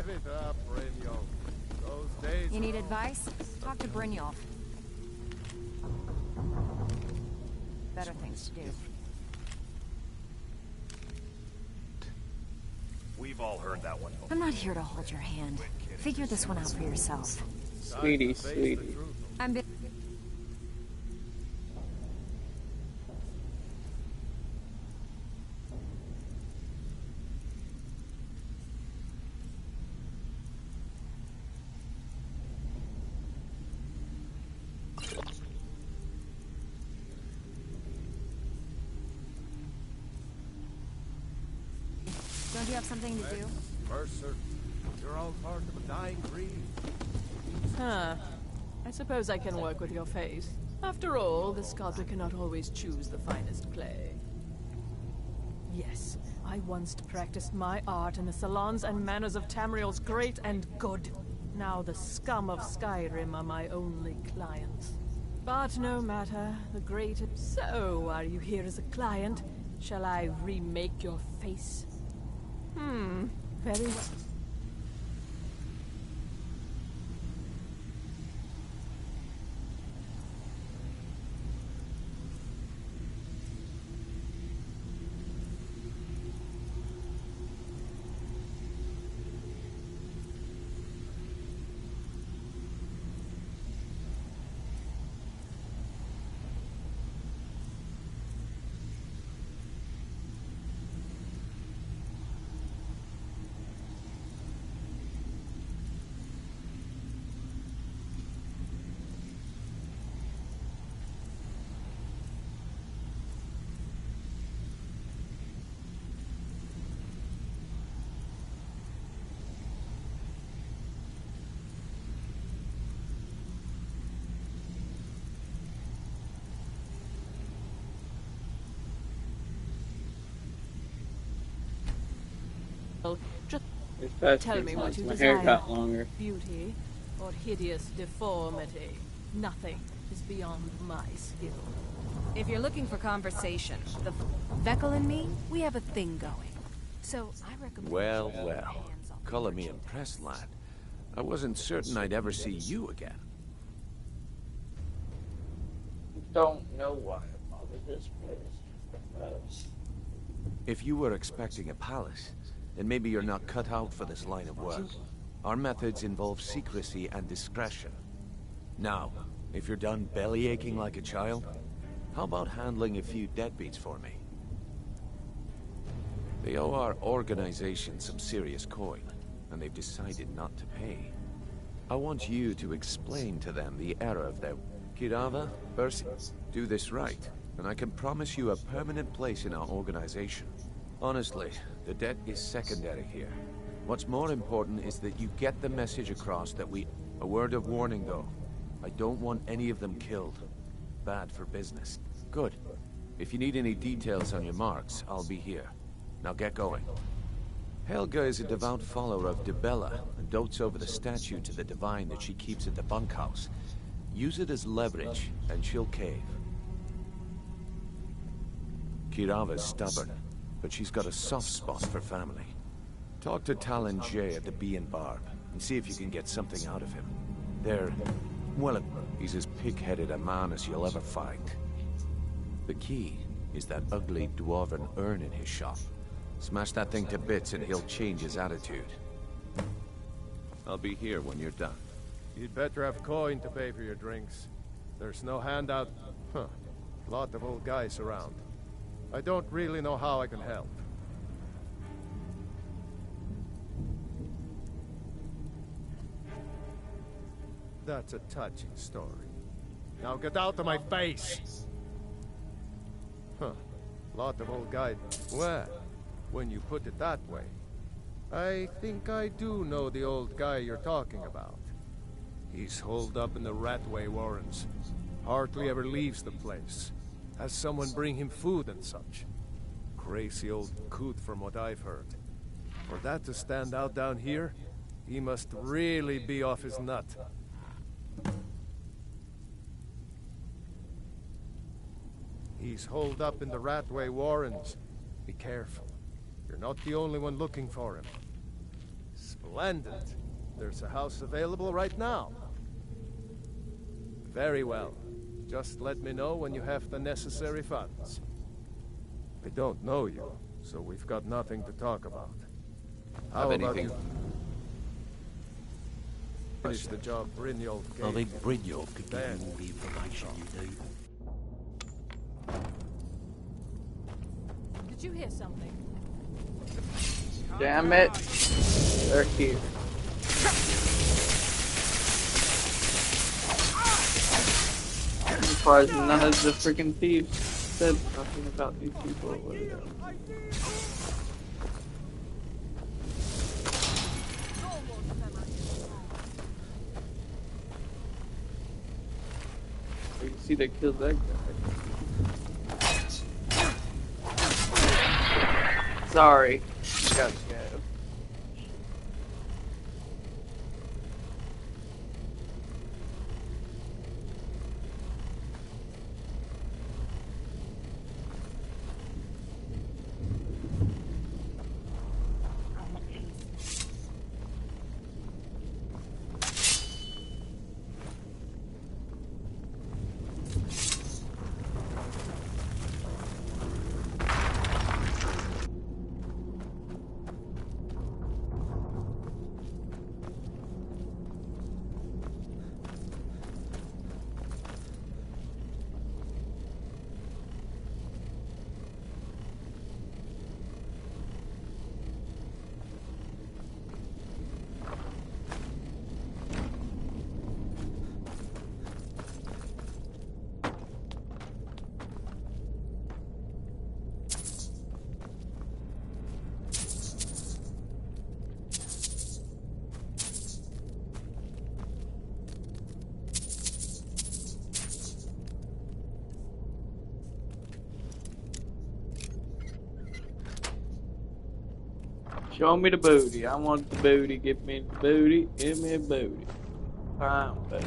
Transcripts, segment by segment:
Give it up, Brynjolf. Those days. You need advice? Talk to Brynjolf. Better things to do. We've all heard that one. I'm not here to hold your hand. Figure this one out for yourself. Sweetie, sweetie. I'm Don't you have something to do? Mercer, you're all part of a dying breed. Huh. I suppose I can work with your face. After all, the sculptor cannot always choose the finest clay. Yes, I once practiced my art in the salons and manners of Tamriel's great and good. Now the scum of Skyrim are my only clients. But no matter, the great... So, are you here as a client? Shall I remake your face? Very well. Just tell me what you my hair desire. got longer. Beauty or hideous deformity. Nothing is beyond my skill. If you're looking for conversation, the Vekel and me, we have a thing going. So I recommend... Well, well. Color me impressed, lad. I wasn't certain I'd ever see you again. Don't know why I bothered this place. If you were expecting a palace, then maybe you're not cut out for this line of work. Our methods involve secrecy and discretion. Now, if you're done bellyaching like a child, how about handling a few deadbeats for me? They owe our organization some serious coin, and they've decided not to pay. I want you to explain to them the error of their... Kirava, Percy, do this right, and I can promise you a permanent place in our organization. Honestly, the debt is secondary here. What's more important is that you get the message across that we... A word of warning, though. I don't want any of them killed. Bad for business. Good. If you need any details on your marks, I'll be here. Now get going. Helga is a devout follower of Dibella and dotes over the statue to the divine that she keeps at the bunkhouse. Use it as leverage, and she'll cave. Kirava's stubborn, but she's got a soft spot for family. Talk to Talon Jay at the Bee and Barb, and see if you can get something out of him. Well, he's as pig-headed a man as you'll ever find. The key is that ugly dwarven urn in his shop. Smash that thing to bits and he'll change his attitude. I'll be here when you're done. You'd better have coin to pay for your drinks. There's no handout. Huh. Lot of old guys around. I don't really know how I can help. That's a touching story. Now get out of my face! Huh. Lot of old guys. Well, when you put it that way, I think I do know the old guy you're talking about. He's holed up in the Ratway Warrens. Hardly ever leaves the place. Has someone bring him food and such. Crazy old coot from what I've heard. For that to stand out down here, he must really be off his nut. He's holed up in the Ratway Warrens. Be careful. You're not the only one looking for him. Lend it. There's a house available right now. Very well. Just let me know when you have the necessary funds. I don't know you, so we've got nothing to talk about. How Have about anything? you finish the job Brynjolf gave I think you? Brynjolf could give Then- you all the information you need. Did you hear something? Damn it. They're here. I'm surprised none of the freaking thieves said nothing about these people or whatever. You can see they killed that guy. Sorry. Gotta go. Show me the booty. I want the booty. Give me the booty. Give me the booty. Fine booty.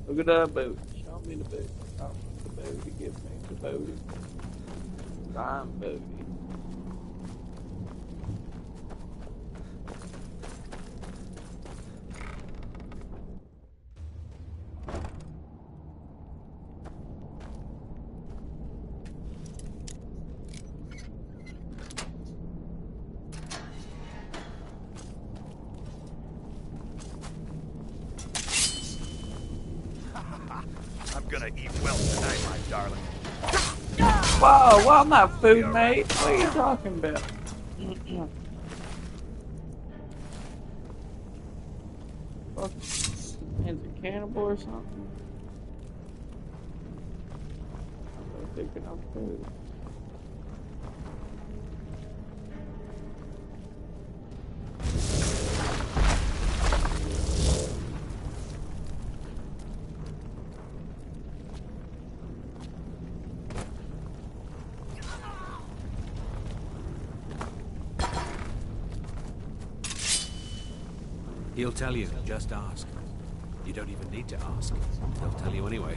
Look at that booty. Show me the booty. I want the booty. Give me the booty. Fine booty. I'm gonna eat well tonight, my darling. Whoa, well, I'm not food, mate. What are you talking about? Fuck, man's a cannibal or something? I'm not picking up food. He'll tell you, just ask. You don't even need to ask. He'll tell you anyway.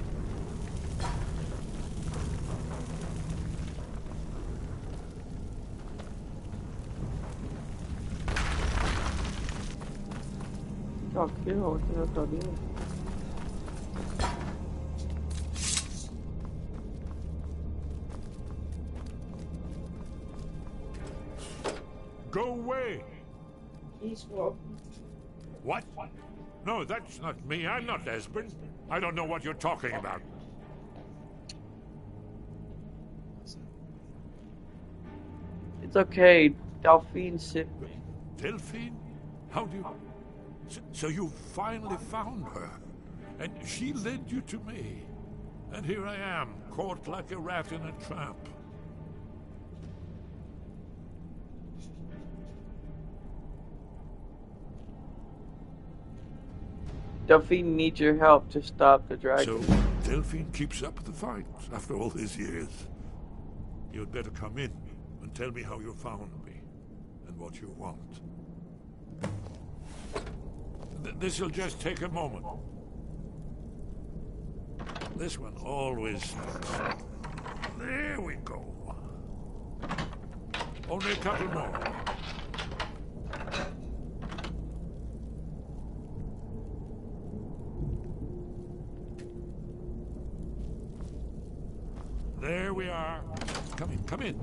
Oh, kill. What the hell do I do? Go away! Peaceful. What? No, that's not me. I'm not Esben. I don't know what you're talking about. It's okay. Delphine sent me. Delphine? How do you... So you finally found her. And she led you to me. And here I am, caught like a rat in a trap. Delphine needs your help to stop the dragon. So Delphine keeps up the fight after all these years. You'd better come in and tell me how you found me and what you want. This'll just take a moment. This one always... There we go. Only a couple more. Come in.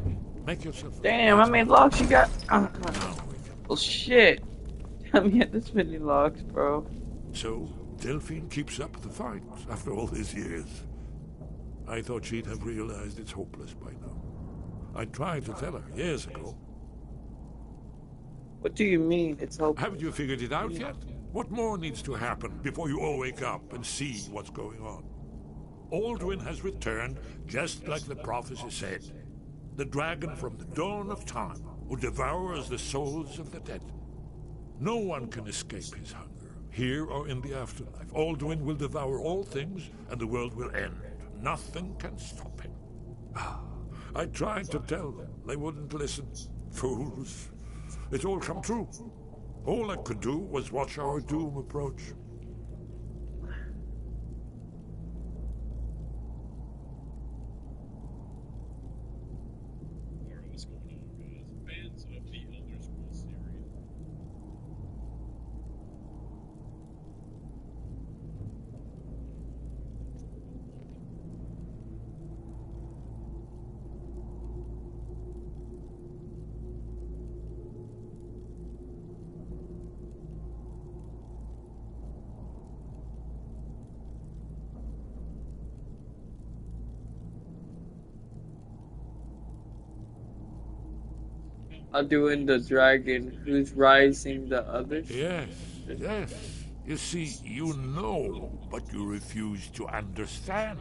Make yourself. Damn, how many logs you got? Now we can. Well, shit. Tell me this many logs, bro. So, Delphine keeps up the fight after all these years. I thought she'd have realized it's hopeless by now. I tried to tell her years ago. What do you mean it's hopeless? Haven't you figured it out yet? What more needs to happen before you all wake up and see what's going on? Alduin has returned, just like the prophecy said. The dragon from the dawn of time, who devours the souls of the dead. No one can escape his hunger, here or in the afterlife. Alduin will devour all things, and the world will end. Nothing can stop him. I tried to tell them. They wouldn't listen. Fools. It's all come true. All I could do was watch our doom approach. I'm doing the dragon who's rising the others. Yes. You see, you know, but you refuse to understand.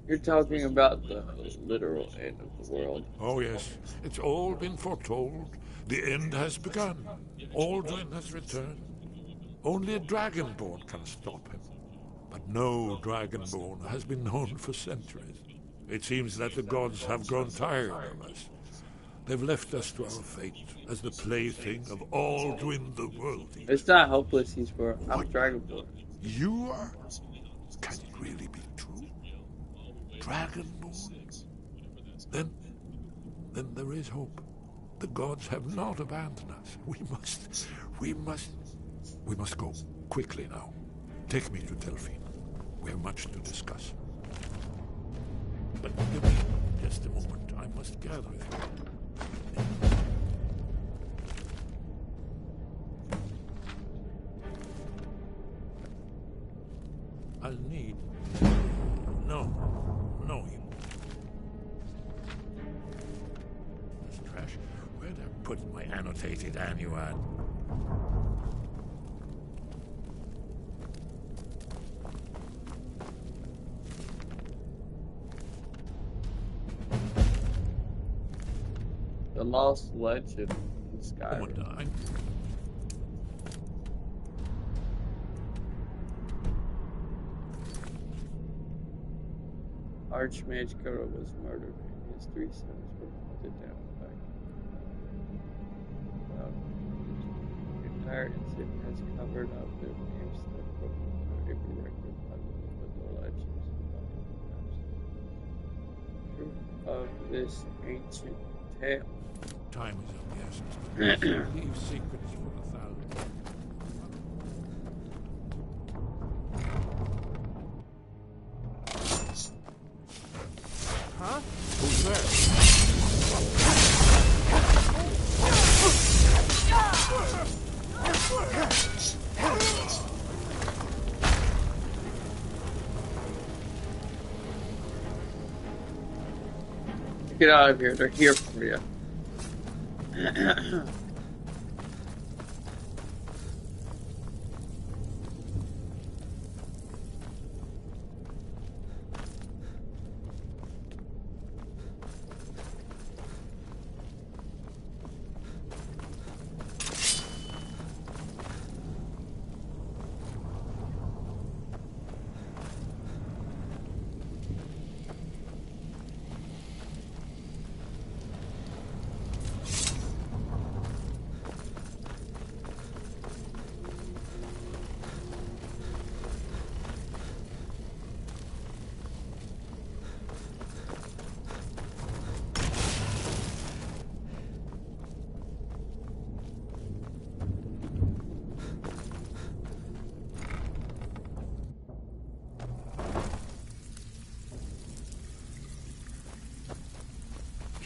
You're talking about the literal end of the world. Oh, yes. It's all been foretold. The end has begun. Alduin has returned. Only a dragonborn can stop him. But no dragonborn has been known for centuries. It seems that the gods have grown tired of us. They've left us to our fate as the plaything of Alduin the World Eater. It's not hopeless, he's for I'm dragonborn. You are? Can it really be true? Dragonborn? Then there is hope. The gods have not abandoned us. We must go quickly now. Take me to Delphine. We have much to discuss. But give me just a moment. I must gather it. I'll need... No. This trash. Where'd I put my annotated annuad? The Lost Legend in Skyrim. Died. Archmage Kura was murdered and his 3 sons were hunted down by the entire incident has covered up their names that were erected by the legends of this ancient tale. Time is of the essence, but leave secrets for the thousand. Huh? Who's there? Get out of here, they're here for you.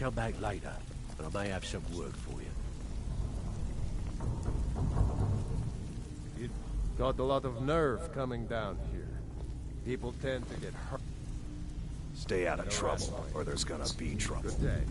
come back later, and I may have some work for you. You got a lot of nerve coming down here. People tend to get hurt. Stay out of trouble, or there's gonna be trouble. Good day.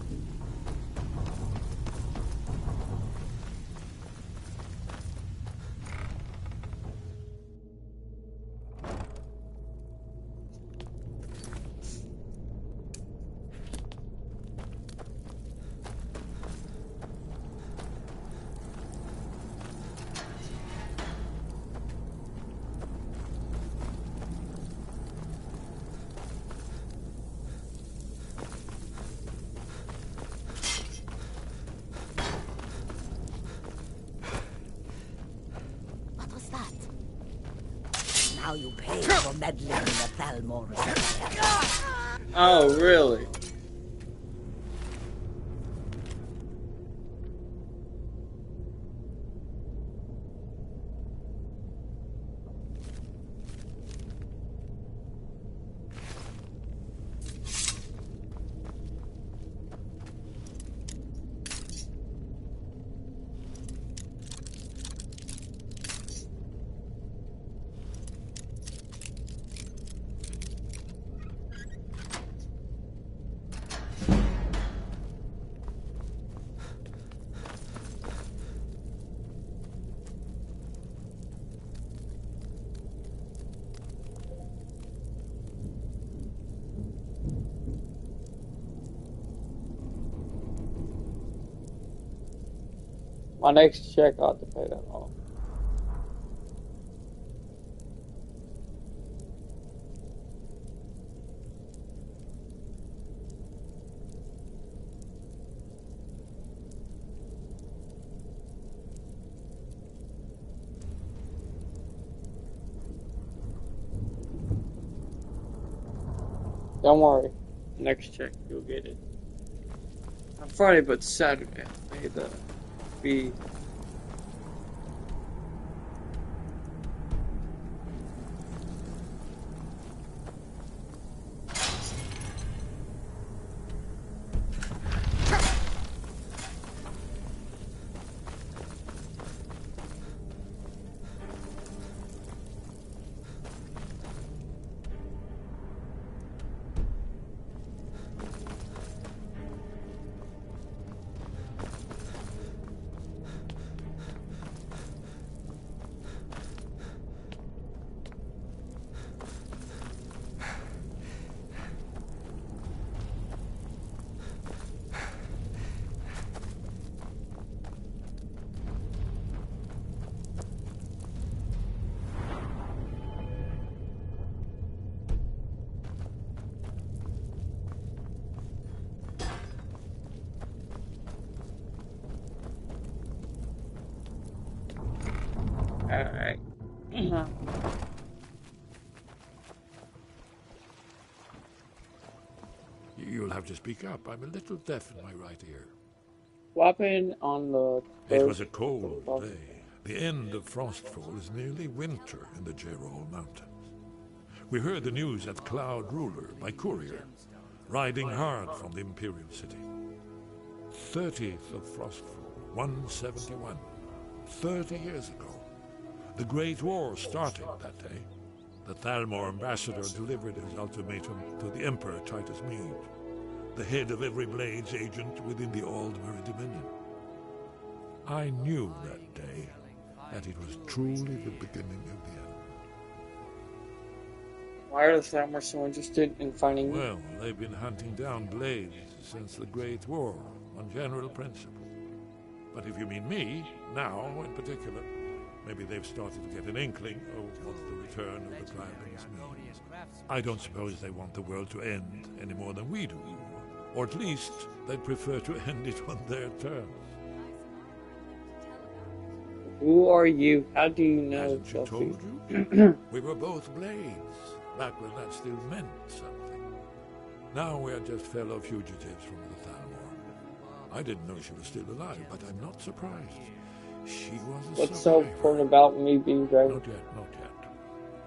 What was that? Now you pay for meddling in the Thalmor's affairs. Oh, really? My next check ought to pay that off. Don't worry. Next check, you'll get it. Not Friday, but Saturday. Pay the fee. Alright. You'll have to speak up. I'm a little deaf in my right ear. Weapon on the... It was a cold day. The end of Frostfall is nearly winter in the Gerol Mountains. We heard the news at Cloud Ruler by courier, riding hard from the Imperial City. 30th of Frostfall, 171. 30 years ago. The Great War started that day. The Thalmor ambassador delivered his ultimatum to the Emperor Titus Mede, the head of every Blades agent within the Aldmeri Dominion. I knew that day that it was truly the beginning of the end. Why are the Thalmor so interested in finding you? Well, they've been hunting down Blades since the Great War, on general principle. But if you mean me, now in particular, maybe they've started to get an inkling of what the return of the dragons means. I don't suppose they want the world to end any more than we do. Or at least they'd prefer to end it on their terms. Who are you? How do you know? Hasn't she Chelsea? told you? We were both Blades, back when that still meant something. Now we're just fellow fugitives from the Thalmor. I didn't know she was still alive, but I'm not surprised. She was a What's so survivor. important about me being dragon? Not yet, not yet.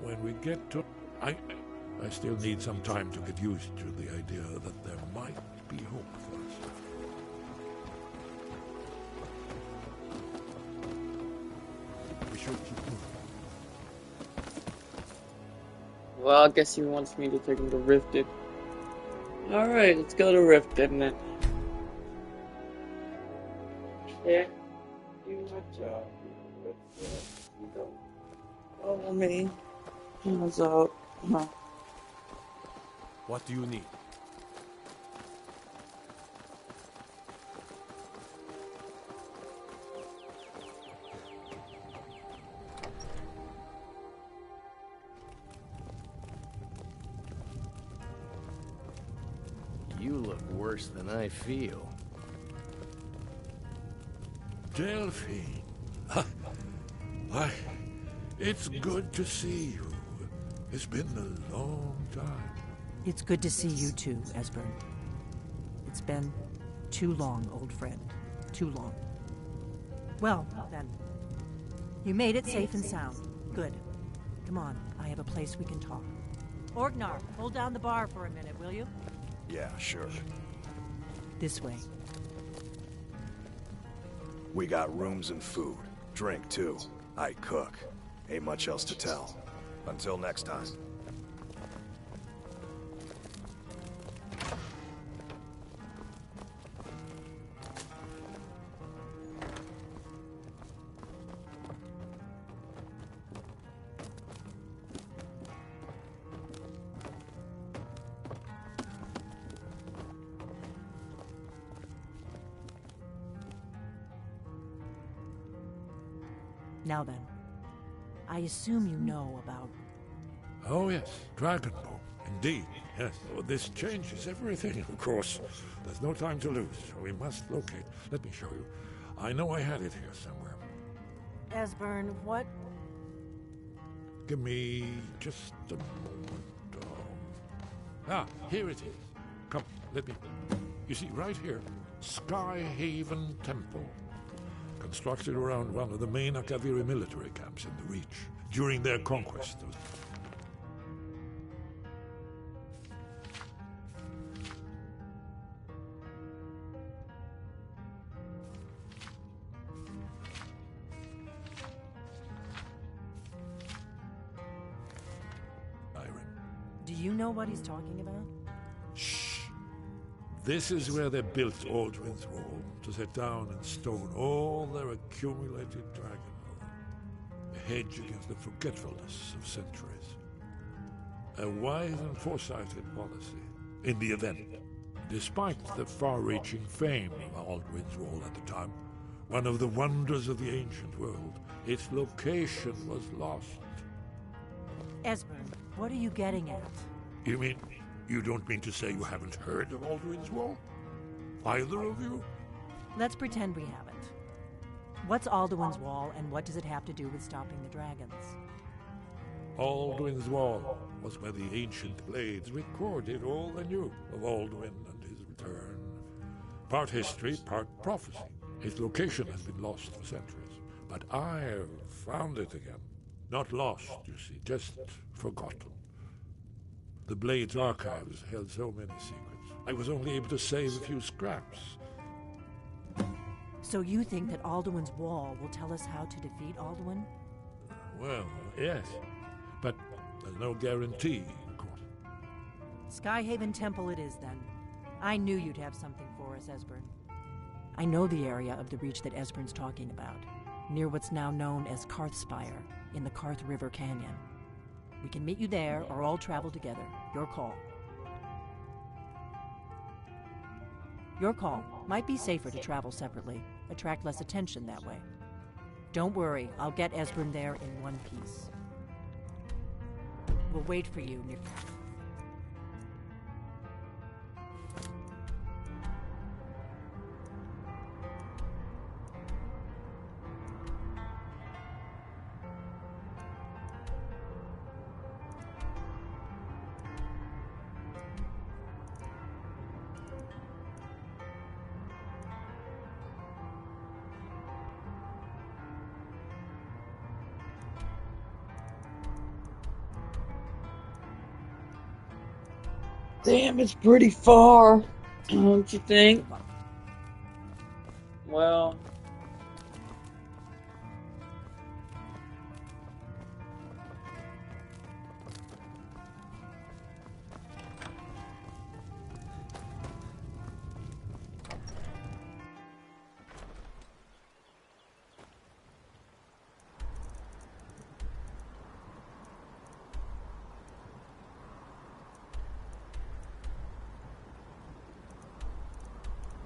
When we get to... I still need some time to get used to the idea that there might be hope for us. We should keep moving. Well, I guess he wants me to take him to Rifted. Alright, let's go to Rifted then. Yeah. Do my job. You don't follow me. What's up? Huh. What do you need? You look worse than I feel. Delphine. Why, it's good to see you. It's been a long time. It's good to see you too, Esbern. It's been too long, old friend. Too long. Well, then. You made it safe and sound. Good. Come on, I have a place we can talk. Orgnar, hold down the bar for a minute, will you? Yeah, sure. This way. We got rooms and food. Drink, too. I cook. Ain't much else to tell. Until next time. Now then, I assume you know about... Oh yes, Dragonbow. Indeed, yes. Oh, this changes everything, of course. There's no time to lose, so we must locate. Let me show you. I know I had it here somewhere. Esbern, what? Give me just a moment. Here it is. Come, let me... You see, right here, Skyhaven Temple. Constructed around one of the main Akaviri military camps in the Reach during their conquest. Do you know what he's talking about? Shh. This is where they built Aldrin's Wall, to set down in stone all their accumulated dragon lore. A hedge against the forgetfulness of centuries. A wise and foresighted policy in the event. Despite the far-reaching fame of Aldrin's Wall at the time, one of the wonders of the ancient world, its location was lost. Esbern, what are you getting at? You mean... You don't mean to say you haven't heard of Aldrin's Wall? Either of you? Let's pretend we haven't. What's Alduin's Wall, and what does it have to do with stopping the dragons? Aldrin's Wall was where the ancient blades recorded all they knew of Aldwin and his return. Part history, part prophecy. His location has been lost for centuries, but I've found it again. Not lost, you see, just forgotten. The Blade's archives held so many secrets. I was only able to save a few scraps. So you think that Alduin's Wall will tell us how to defeat Alduin? Well, yes. But there's no guarantee, of course. Skyhaven Temple it is, then. I knew you'd have something for us, Esbern. I know the area of the Reach that Esbern's talking about, near what's now known as Karthspire, in the Karth River Canyon. We can meet you there, or all travel together. Your call. Your call. Might be safer to travel separately. Attract less attention that way. Don't worry, I'll get Esbern there in one piece. We'll wait for you near... Damn, it's pretty far, don't you think? Well,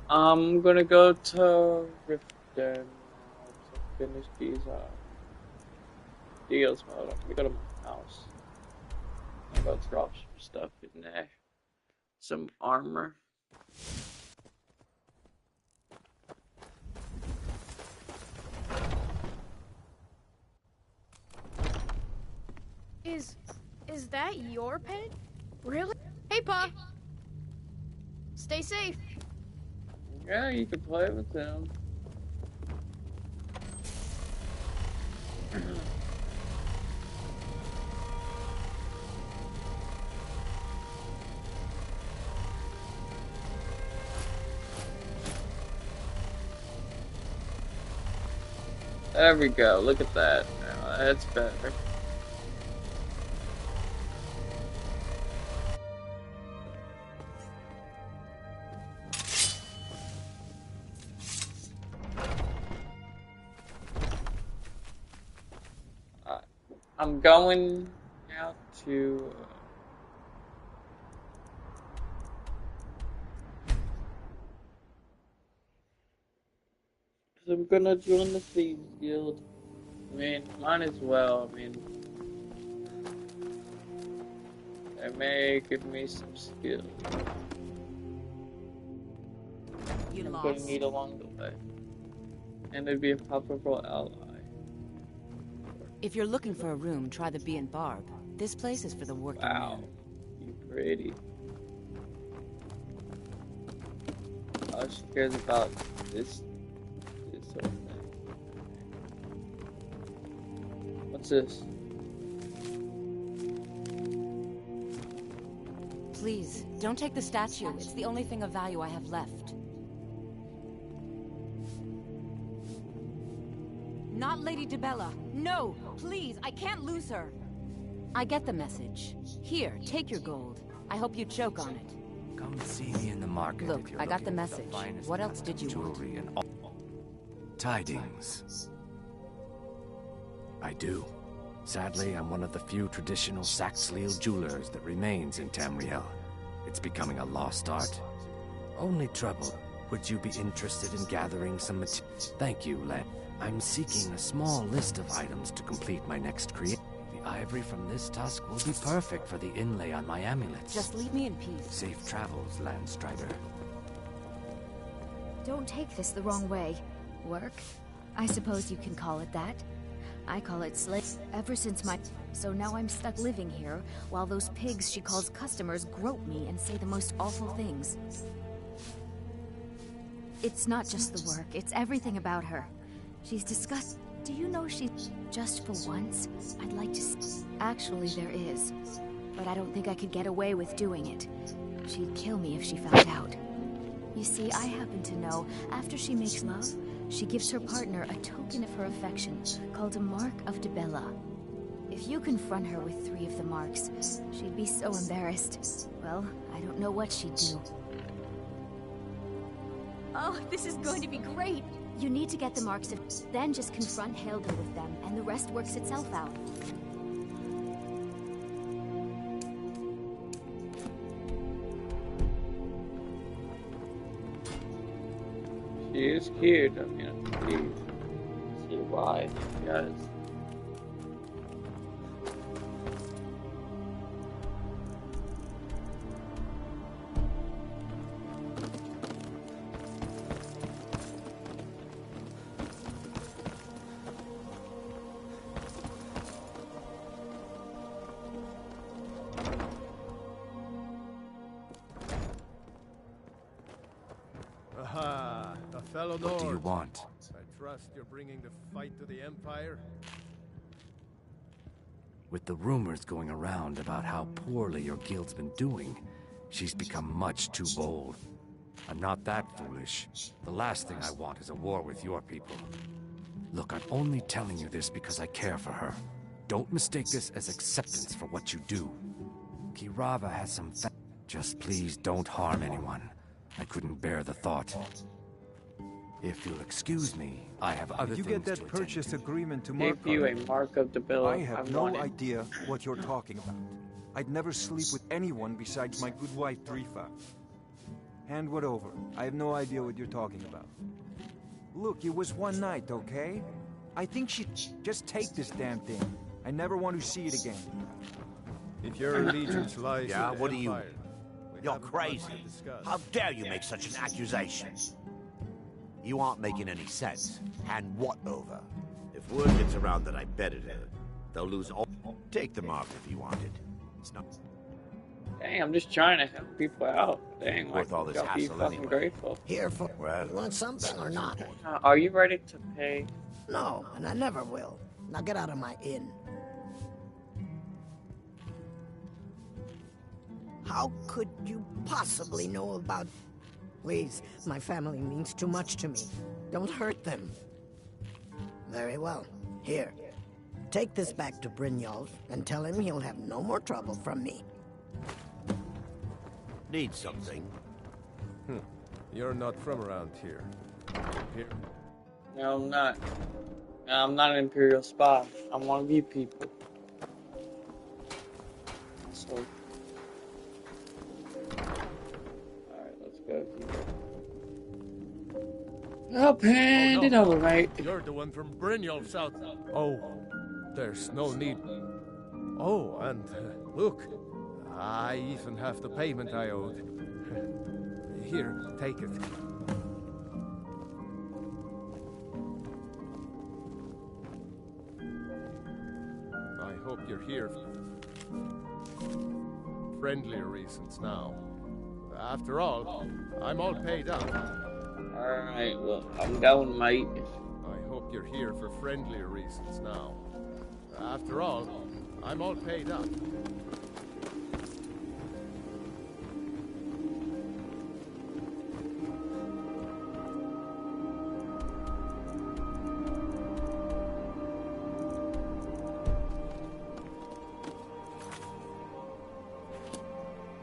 I'm gonna go to Riften to finish these deals. Hold on, let me go to my house. I'm gonna drop some stuff in there. Some armor. Is that your pet? Really? Hey, Pa. Stay safe. Yeah, you can play with them. There we go. Look at that. Now, that's better. I'm going out to I'm gonna join the Thieves Guild. I mean, might as well. I mean, they may give me some skill. I'm gonna need along the way. And it'd be a palpable ally. If you're looking for a room, try the Bee and Barb. This place is for the working Wow, man. you pretty. All she cares about this sort of thing. What's this? Please, don't take the statue. It's the only thing of value I have left. Not Lady DeBella. No, please, I can't lose her. I get the message. Here, take your gold. I hope you choke on it. Come see me in the market. Look, I got the message. What else did you want? Jewelry and all. Tidings. I do. Sadly, I'm one of the few traditional Saxhleel jewelers that remains in Tamriel. It's becoming a lost art. Only trouble, would you be interested in gathering some material? Thank you, Len. I'm seeking a small list of items to complete my next creation. The ivory from this tusk will be perfect for the inlay on my amulets. Just leave me in peace. Safe travels, Landstrider. Don't take this the wrong way. Work? I suppose you can call it that. I call it slave. Ever since my... So now I'm stuck living here, while those pigs she calls customers grope me and say the most awful things. It's not just the work, it's everything about her. She's disgusting. Do you know she's... Just for once, I'd like to... Actually, there is. But I don't think I could get away with doing it. She'd kill me if she found out. You see, I happen to know, after she makes love, she gives her partner a token of her affection, called a Mark of DeBella. If you confront her with 3 of the marks, she'd be so embarrassed. Well, I don't know what she'd do. Oh, this is going to be great! You need to get the marks of... Then just confront Helder with them, and the rest works itself out. She is cute. I mean, I see why, guys. Aha, a fellow What do you Nord. want? I trust you're bringing the fight to the Empire? With the rumors going around about how poorly your guild's been doing, She's become much too bold. I'm not that foolish. The last thing I want is a war with your people. Look, I'm only telling you this because I care for her. Don't mistake this as acceptance for what you do. Kirava has some Just please don't harm anyone. I couldn't bear the thought. If you'll excuse me, I have other things to attend to. You get that purchase agreement to Give you a mark of the bill. I have no idea what you're talking about. I'd never sleep with anyone besides my good wife, Drifa. Hand what over. I have no idea what you're talking about. Look, it was one night, okay? I think she'd just take this damn thing. I never want to see it again. If your allegiance lies Yeah, with what the do you Empire, mean? You're crazy. How dare you make such an accusation? You aren't making any sense. Hand what over? If word gets around that I betted her, they'll lose all. Take the mark if you want it. It's not Dang, I'm just trying to help people out. Dang, worth all this gotta be hassle fucking anyway. grateful. Here for... Well, You want something or not? Are you ready to pay? No, and I never will. Now get out of my inn. How could you possibly know about... Please, my family means too much to me. Don't hurt them. Very well. Here. Take this back to Brynjolf and tell him he'll have no more trouble from me. Need something? You're not from around here. Here. No, I'm not. No, I'm not an Imperial spy. I'm one of you people. So... Alright, let's go here. Up hand it over, mate. You're the one from Brynjolf South. Oh, there's no need. Oh, and look, I even have the payment I owed. Here, take it. I hope you're here for friendlier reasons now. After all, I'm all paid up. Alright, well, I'm going, mate. I hope you're here for friendlier reasons now. After all, I'm all paid up.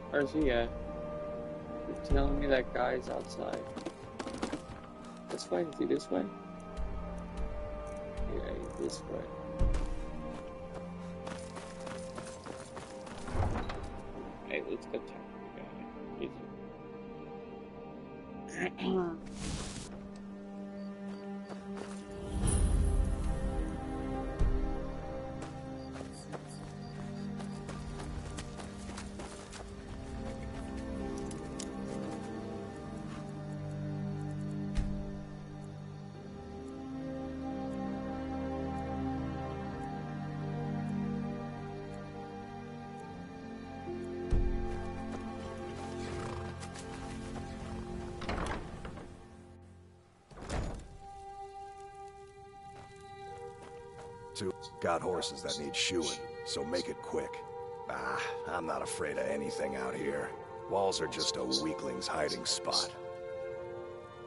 Where's he at? You're telling me that guy's outside. This way? Is he this way? Yeah, he's this way. Hey, let's go talk to the guy. Got horses that need shoeing, so make it quick. I'm not afraid of anything out here. Walls are just a weakling's hiding spot.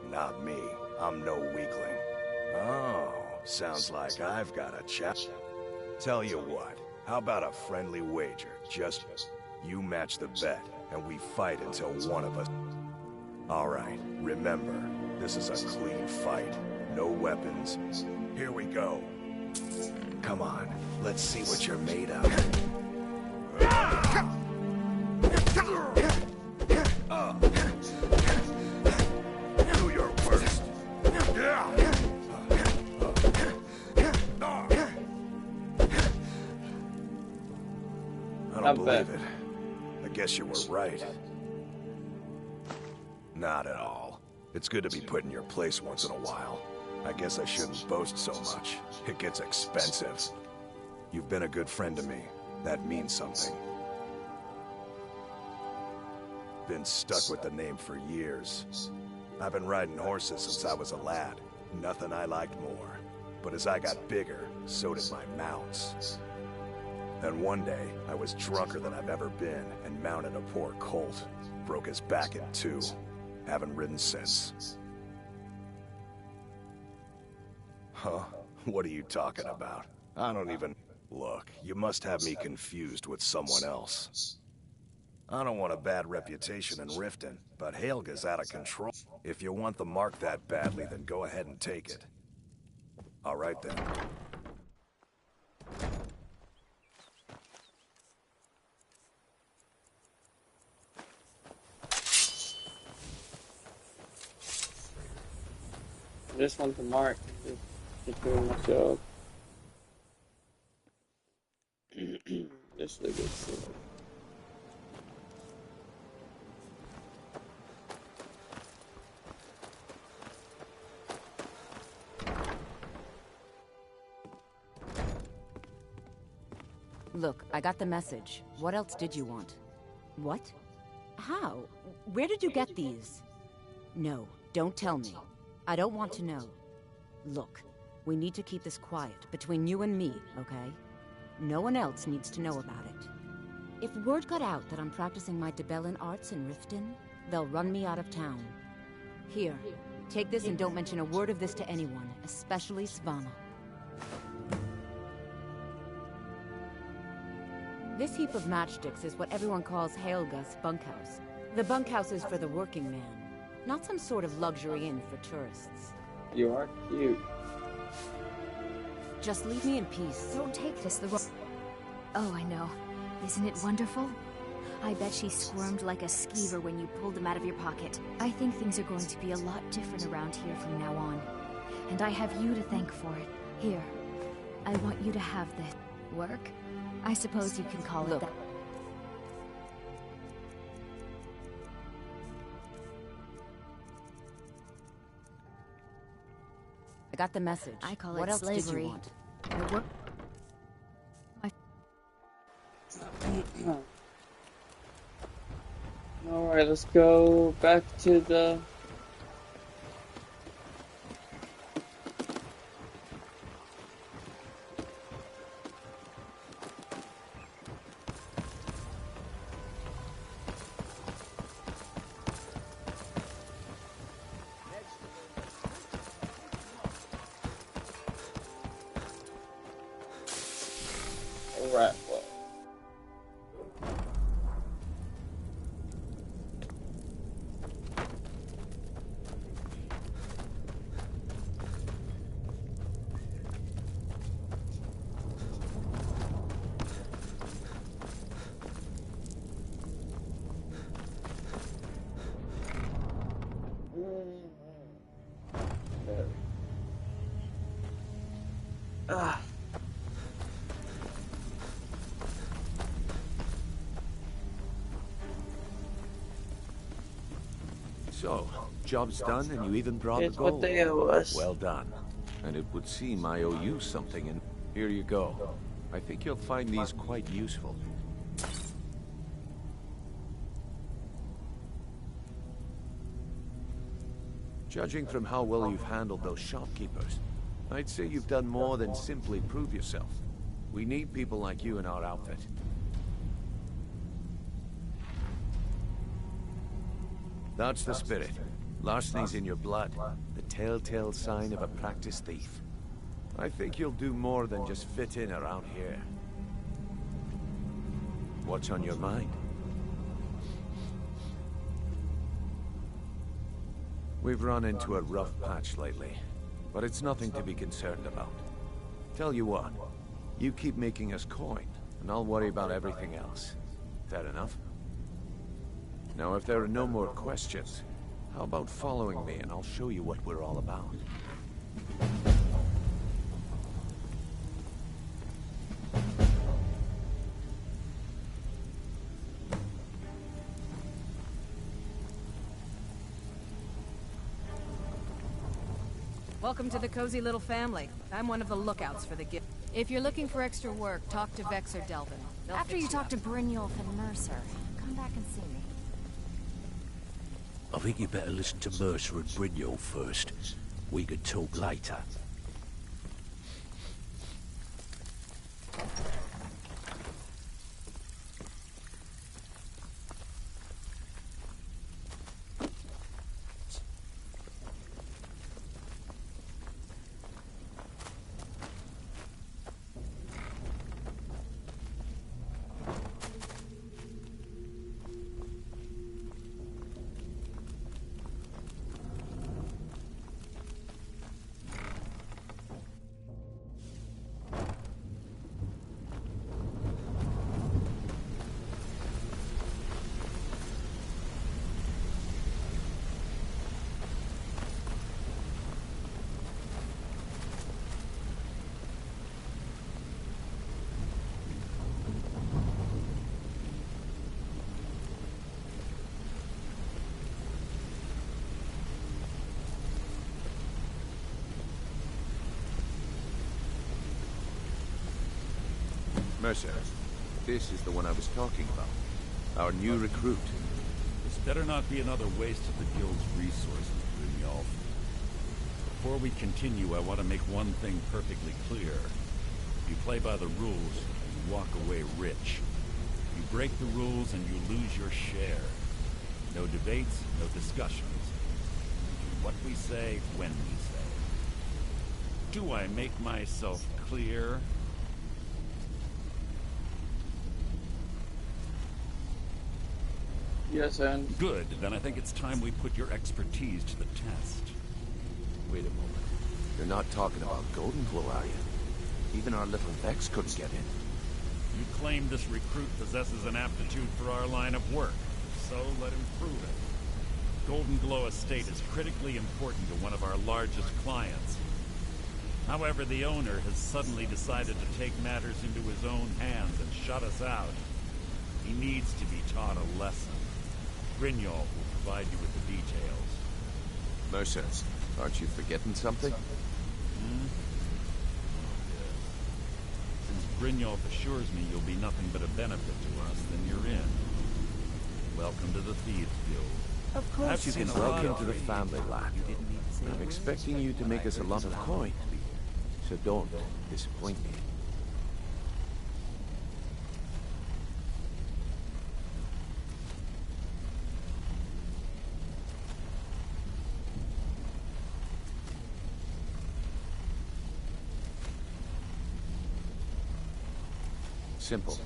Not me. I'm no weakling. Oh, sounds like I've got a chap. Tell you what, how about a friendly wager? Just you match the bet, and we fight until one of us... Alright, remember, this is a clean fight. No weapons. Here we go. Come on, let's see what you're made of. Do your worst. I don't believe it. I guess you were right. Not at all. It's good to be put in your place once in a while. I guess I shouldn't boast so much. It gets expensive. You've been a good friend to me. That means something. Been stuck with the name for years. I've been riding horses since I was a lad. Nothing I liked more. But as I got bigger, so did my mounts. Then one day, I was drunker than I've ever been and mounted a poor colt. broke his back in two. Haven't ridden since. Huh? What are you talking about? I don't even... Look, you must have me confused with someone else. I don't want a bad reputation in Riften, but Helga's out of control. If you want the mark that badly, then go ahead and take it. All right, then. I just want the mark. Just doing my job. This is a good scene. Look, I got the message. What else did you want? What? How? Where did you get these? No, don't tell me. I don't want to know. Look, we need to keep this quiet, between you and me, okay? No one else needs to know about it. If word got out that I'm practicing my Debellan arts in Riften, they'll run me out of town. Here, take this and don't mention a word of this to anyone, especially Svanna. This heap of matchsticks is what everyone calls Helga's bunkhouse. The bunkhouse is for the working man, not some sort of luxury inn for tourists. You are cute. Just leave me in peace. Don't take this the wrong... Oh, I know. Isn't it wonderful? I bet she squirmed like a skeever when you pulled them out of your pocket. I think things are going to be a lot different around here from now on. And I have you to thank for it. Here, I want you to have this. Work? I suppose you can call it that. I got the message. I call what it else slavery. Did you want? I work. Alright, let's go back to the... Alright, well. So, job's done and you even brought It's the gold. what they owe us. Well done. And it would seem I owe you something, and here you go. I think you'll find these quite useful. Judging from how well you've handled those shopkeepers, I'd say you've done more than simply prove yourself. We need people like you in our outfit. That's the spirit. Larceny's in your blood. The telltale sign of a practiced thief. I think you'll do more than just fit in around here. What's on your mind? We've run into a rough patch lately, but it's nothing to be concerned about. Tell you what, you keep making us coin, and I'll worry about everything else. Fair enough? Now, if there are no more questions, how about following me and I'll show you what we're all about. Welcome to the cozy little family. I'm one of the lookouts for the gift. If you're looking for extra work, talk to Vex or Delvin. After you talk to Brynjolf and Mercer, come back and see me. I think you better listen to Mercer and Brynjolf first. We can talk later. Mercer, this is the one I was talking about. Our new recruit. This better not be another waste of the Guild's resources, Brynjolf. Before we continue, I want to make one thing perfectly clear. You play by the rules, you walk away rich. You break the rules and you lose your share. No debates, no discussions. What we say, when we say. Do I make myself clear? Yes, and... Good, then I think it's time we put your expertise to the test. Wait a moment. You're not talking about Golden Glow, are you? Even our little Vex couldn't get in. You claim this recruit possesses an aptitude for our line of work, so let him prove it. Golden Glow Estate is critically important to one of our largest clients. However, the owner has suddenly decided to take matters into his own hands and shut us out. He needs to be taught a lesson. Brynjolf will provide you with the details. Mercer, aren't you forgetting something? Hmm? Since Brynjolf assures me you'll be nothing but a benefit to us, then you're in. Welcome to the Thieves Guild. Of course you can. Welcome to the family, lad. I'm expecting you to make us a lot of coin. So don't disappoint me. Simple.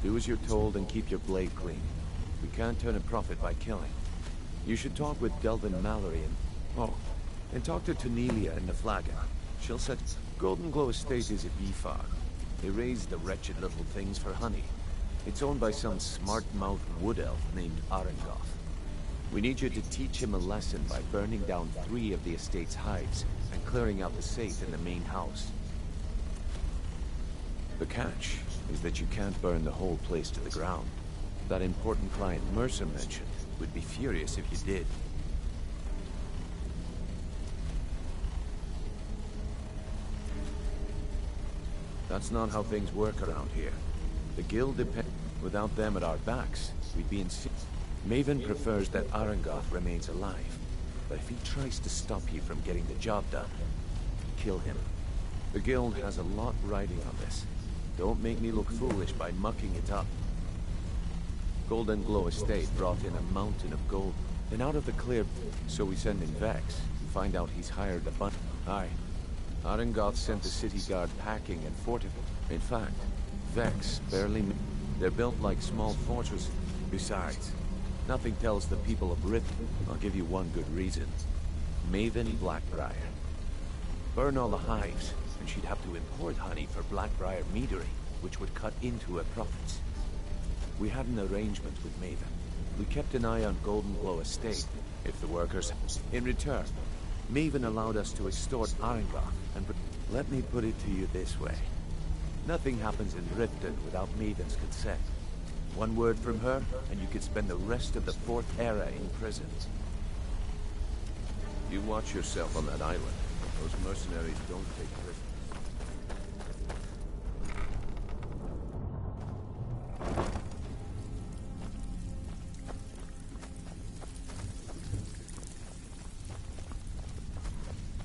Do as you're told and keep your blade clean. We can't turn a profit by killing. You should talk with Delvin Mallory and talk to Tanelia in the Flagon. She'll set... Golden Glow Estate is a bee farm. They raise the wretched little things for honey. It's owned by some smart-mouthed wood elf named Arengoth. We need you to teach him a lesson by burning down 3 of the estate's hives and clearing out the safe in the main house. The catch is that you can't burn the whole place to the ground. That important client Mercer mentioned would be furious if you did. That's not how things work around here. The guild depends. Without them at our backs, we'd be in... Maven prefers that Arengoth remains alive. But if he tries to stop you from getting the job done, kill him. The guild has a lot riding on this. Don't make me look foolish by mucking it up. Golden Glow Estate brought in a mountain of gold. Then out of the clear... So we send in Vex and find out he's hired a bunch... Aye. Arengoth sent the city guard packing and fortified. In fact, Vex barely... They're built like small fortresses. Besides, nothing tells the people of Rip. I'll give you one good reason. Maven Blackbriar. Burn all the hives, and she'd have to import honey for Blackbriar meadery, which would cut into her profits. We had an arrangement with Maven. We kept an eye on Golden Glow Estate, if the workers... In return, Maven allowed us to extort Arengoth, and... Let me put it to you this way. Nothing happens in Riften without Maven's consent. One word from her, and you could spend the rest of the 4th Era in prison. You watch yourself on that island. Those mercenaries don't take prisoners.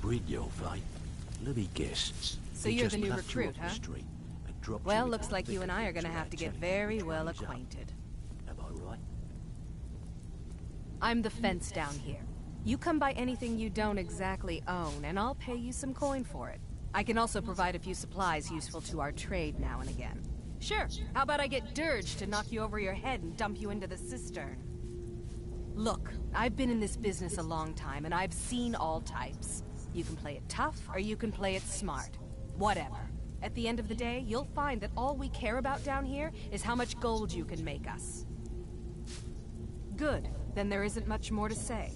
Brynjolf, eh? Let me guess. So He you're just the new left you recruit, off the huh? street and dropped you Well, in looks the like you thick and of I are things gonna have to without get telling very which well one's up. acquainted. Am I right? I'm the fence down here. You come by anything you don't exactly own, and I'll pay you some coin for it. I can also provide a few supplies useful to our trade now and again. Sure, how about I get Dirge to knock you over your head and dump you into the cistern? Look, I've been in this business a long time, and I've seen all types. You can play it tough, or you can play it smart. Whatever. At the end of the day, you'll find that all we care about down here is how much gold you can make us. Good. Then there isn't much more to say.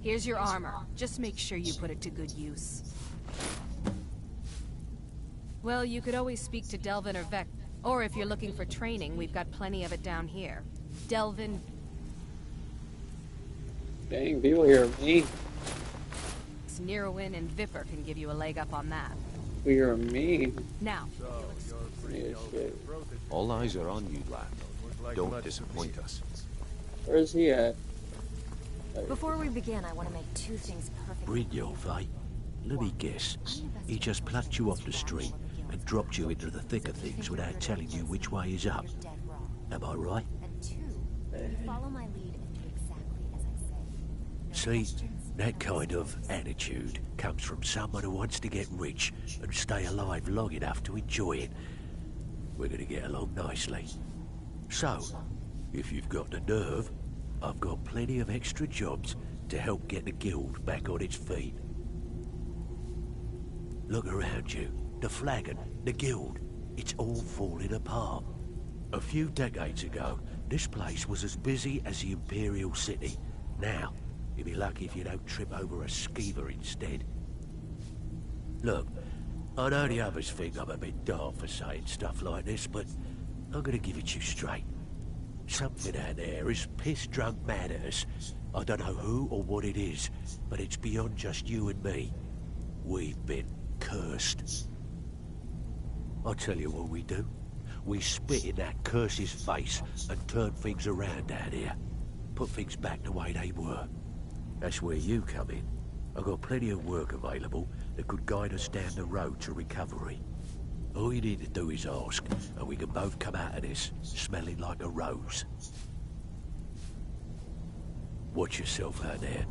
Here's your armor. Just make sure you put it to good use. Well, you could always speak to Delvin or Vex. Or if you're looking for training, we've got plenty of it down here. Delvin... Dang, people here, me. Neroin and Vipper can give you a leg up on that. We are mean. Now. Yeah, shit. All eyes are on you, lad. Don't disappoint us. Where is he at? Before we begin, I want to make two things perfect. Brynjolf, eh? Let me guess. He just plucked you off the street and dropped you into the thick of things without telling you which way is up. Am I right? Follow my lead and do exactly as I say. See, that kind of attitude comes from someone who wants to get rich and stay alive long enough to enjoy it. We're gonna get along nicely. So, if you've got the nerve, I've got plenty of extra jobs to help get the guild back on its feet. Look around you. The flagon, the guild, it's all falling apart. A few decades ago, this place was as busy as the Imperial City. Now, you'll be lucky if you don't trip over a skeever instead. Look, I know the others think I'm a bit dark for saying stuff like this, but I'm gonna give it to you straight. Something out there is piss-drunk mad at us. I don't know who or what it is, but it's beyond just you and me. We've been cursed. I'll tell you what we do. We spit in that curse's face and turn things around down here. Put things back the way they were. That's where you come in. I've got plenty of work available that could guide us down the road to recovery. All you need to do is ask, and we can both come out of this smelling like a rose. Watch yourself out there.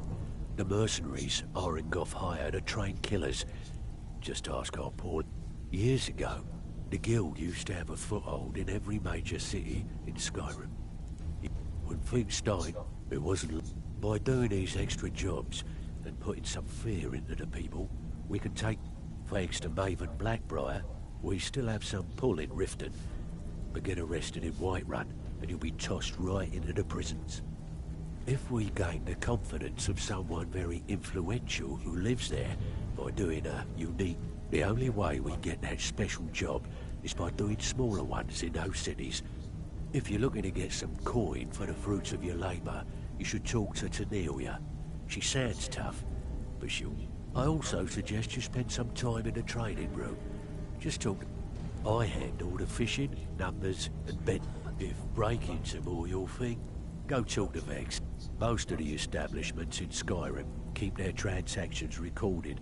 The mercenaries Arengoff hired are trained killers. Just ask our Paul. Years ago, the guild used to have a foothold in every major city in Skyrim. When things started, it wasn't by doing these extra jobs and putting some fear into the people, we can take, thanks to Maven Blackbriar, we still have some pull in Riften. But get arrested in Whiterun and you'll be tossed right into the prisons. If we gain the confidence of someone very influential who lives there by doing a unique, the only way we get that special job is by doing smaller ones in those cities. If you're looking to get some coin for the fruits of your labour, you should talk to Tanelia. She sounds tough, but she'll... I also suggest you spend some time in the training room. Just talk. I handle the fishing, numbers, and bet. If break-ins are more your thing, go talk to Vex. Most of the establishments in Skyrim keep their transactions recorded.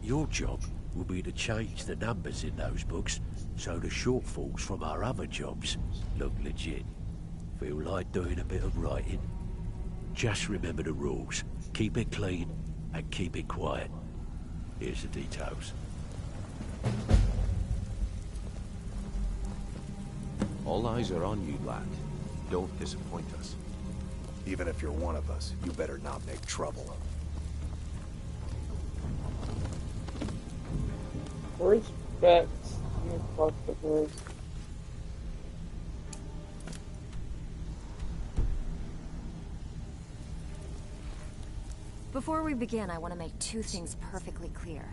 Your job will be to change the numbers in those books so the shortfalls from our other jobs look legit. Feel like doing a bit of writing? Just remember the rules. Keep it clean and keep it quiet. Here's the details. All eyes are on you, lad. Don't disappoint us. Even if you're one of us, you better not make trouble. Where's Vex? I'm gonna talk to her. Before we begin, I want to make two things perfectly clear.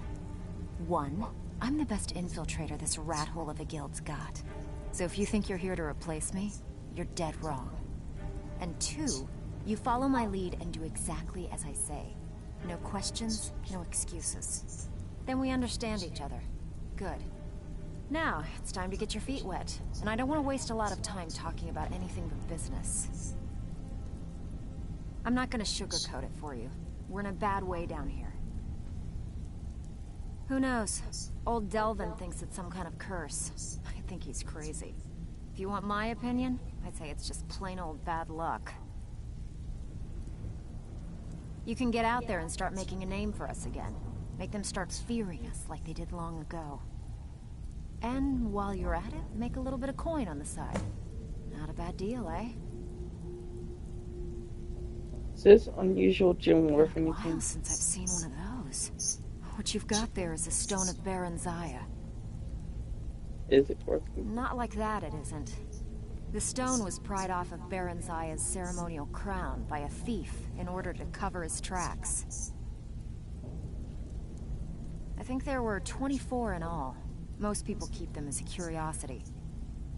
One, I'm the best infiltrator this rat hole of a guild's got. So if you think you're here to replace me, you're dead wrong. And two, you follow my lead and do exactly as I say. No questions, no excuses. Then we understand each other. Good. Now, it's time to get your feet wet. And I don't want to waste a lot of time talking about anything but business. I'm not going to sugarcoat it for you. We're in a bad way down here. Who knows? Old Delvin thinks it's some kind of curse. I think he's crazy. If you want my opinion, I'd say it's just plain old bad luck. You can get out there and start making a name for us again. Make them start fearing us like they did long ago. And while you're at it, make a little bit of coin on the side. Not a bad deal, eh? Is this unusual gem worth anything? It's been a while since I've seen one of those. What you've got there is a stone of Baron Zaya. Is it worth it? Not like that, it isn't. The stone was pried off of Baron Zaya's ceremonial crown by a thief in order to cover his tracks. I think there were 24 in all. Most people keep them as a curiosity.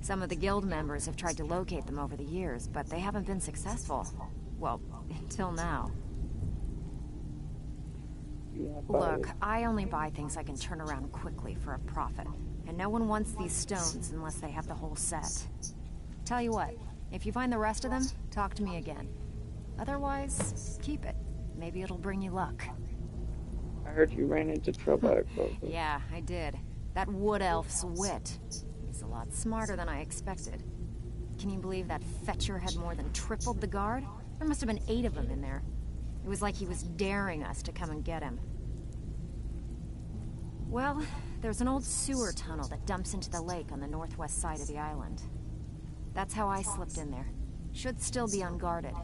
Some of the guild members have tried to locate them over the years, but they haven't been successful. Well, until now. you want to buy it. Look, I only buy things I can turn around quickly for a profit. And no one wants these stones unless they have the whole set. Tell you what, if you find the rest of them, talk to me again. Otherwise, keep it. Maybe it'll bring you luck. I heard you ran into trouble at Grover. Yeah, I did. That wood elf's wit. He's a lot smarter than I expected. Can you believe that fetcher had more than tripled the guard? There must have been 8 of them in there. It was like he was daring us to come and get him. Well, there's an old sewer tunnel that dumps into the lake on the northwest side of the island. That's how I slipped in there. Should still be unguarded.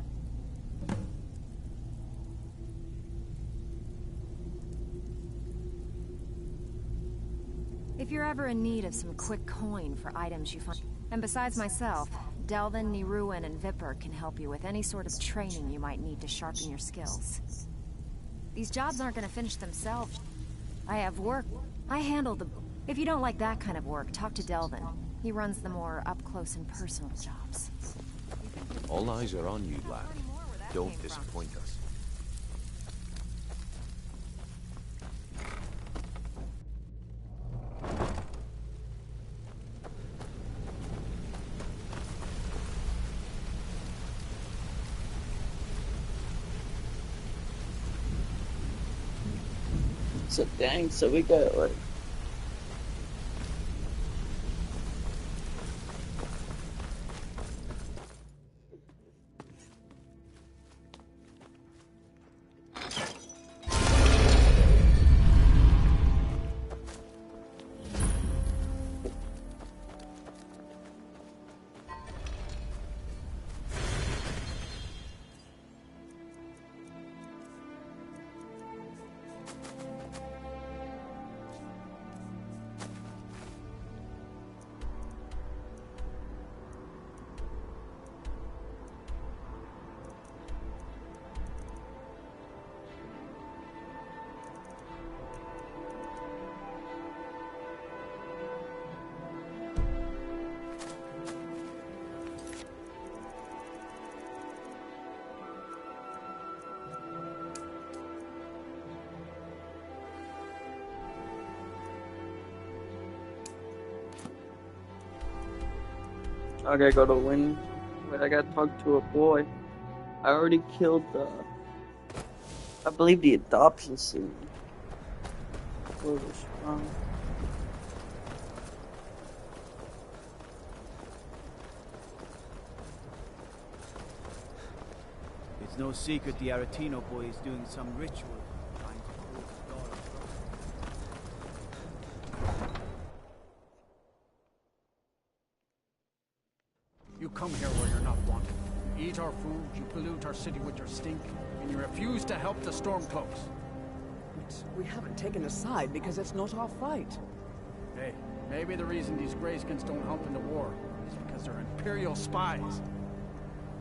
If you're ever in need of some quick coin for items you find... And besides myself, Delvin, Niruin, and Vipper can help you with any sort of training you might need to sharpen your skills. These jobs aren't going to finish themselves. I have work. I handle the... If you don't like that kind of work, talk to Delvin. He runs the more up-close and personal jobs. All eyes are on you, lad. Don't disappoint us. So dang, so we got like... I gotta go to Win. Wait, I gotta talk to a boy. I already killed the... I believe the adoption scene. Where was from? It's no secret the Aretino boy is doing some ritual. Trying to pull his daughter from. You come here where you're not wanted. You eat our food, you pollute our city with your stink, and you refuse to help the Stormcloaks. But we haven't taken a side because it's not our fight. Hey, maybe the reason these Greyskins don't help in the war is because they're Imperial spies.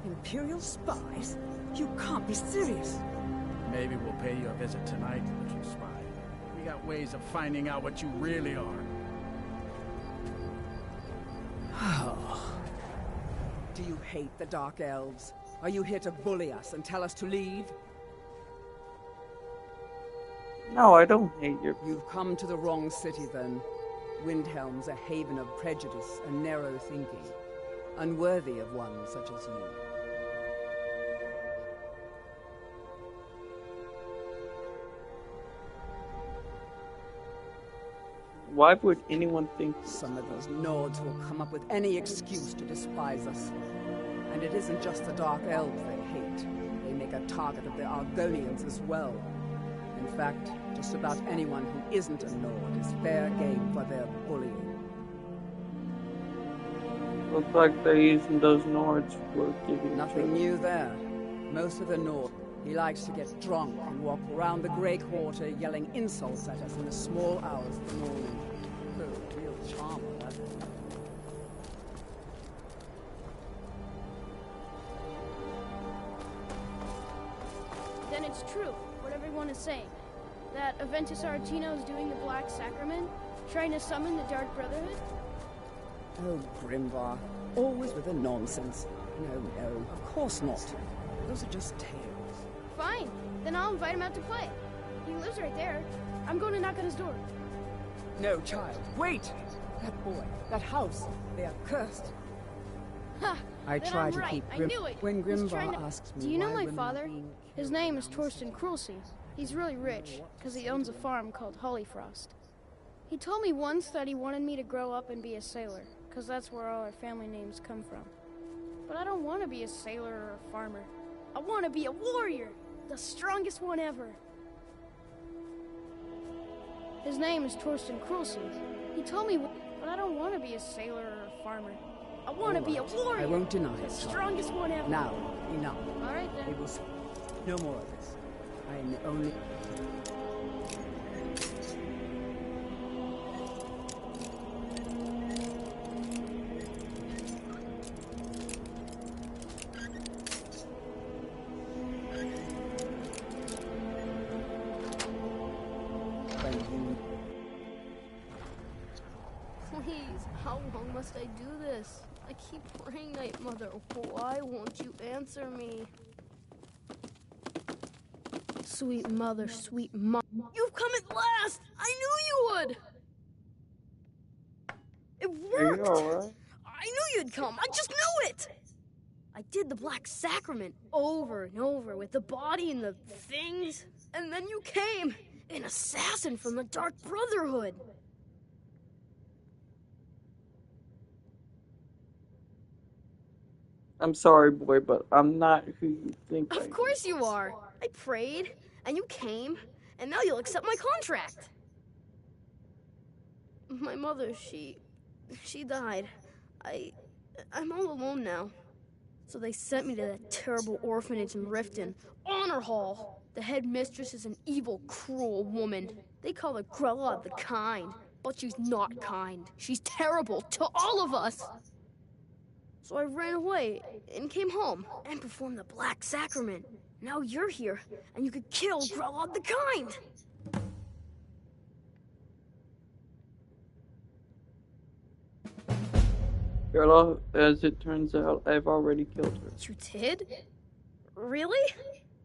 Imperial spies? You can't be serious. Maybe we'll pay you a visit tonight, little spy. We got ways of finding out what you really are. Do you hate the Dark Elves? Are you here to bully us and tell us to leave? No, I don't hate you. You've come to the wrong city, then. Windhelm's a haven of prejudice and narrow thinking, unworthy of one such as you. Why would anyone think some of those Nords will come up with any excuse to despise us? And it isn't just the Dark Elves they hate. They make a target of the Argonians as well. In fact, just about anyone who isn't a Nord is fair game for their bullying. Looks like they're using those Nords for giving... Nothing new there. Most of the Nord. He likes to get drunk and walk around the Grey Quarter yelling insults at us in the small hours of the morning. Oh, real charmer, that. Then it's true, what everyone is saying. That Aventus Aretino is doing the Black Sacrament, trying to summon the Dark Brotherhood? Oh, Grimvar. Always with the nonsense. No, of course not. Those are just tales. Fine, then I'll invite him out to play. He lives right there. I'm going to knock on his door. No, child. Wait! That boy, that house, they are cursed. Ha! I then try I'm to right. keep I Grim. knew it. When He's Grimvar trying to- asks me, Do you know why my women are father? being His name is Torsten Krulsey. He's really rich, because he owns a farm called Hollyfrost. He told me once that he wanted me to grow up and be a sailor, because that's where all our family names come from. But I don't want to be a sailor or a farmer. I want to be a warrior, the strongest one ever. His name is Torsten Krulsey. He told me, but I don't want to be a sailor or a farmer. I want to be a warrior. I won't deny the it. strongest one ever. Now, enough. All right then. We will see. No more of this. I am the only. Please, how long must I do this? I keep praying, Night Mother. Why won't you answer me? Sweet mother, sweet mom. You've come at last! I knew you would! It worked! Are you alright? I knew you'd come! I just knew it! I did the Black Sacrament over and over with the body and the things. And then you came! An assassin from the Dark Brotherhood! I'm sorry, boy, but I'm not who you think I am. Of course you are! I prayed, and you came, and now you'll accept my contract. My mother, she died. I'm all alone now. So they sent me to that terrible orphanage in Riften, Honor Hall. The headmistress is an evil, cruel woman. They call her Grella the Kind, but she's not kind. She's terrible to all of us. So I ran away and came home and performed the Black Sacrament. Now you're here, and you could kill Grella the Kind. Girl, as it turns out, I've already killed her. You did? Really?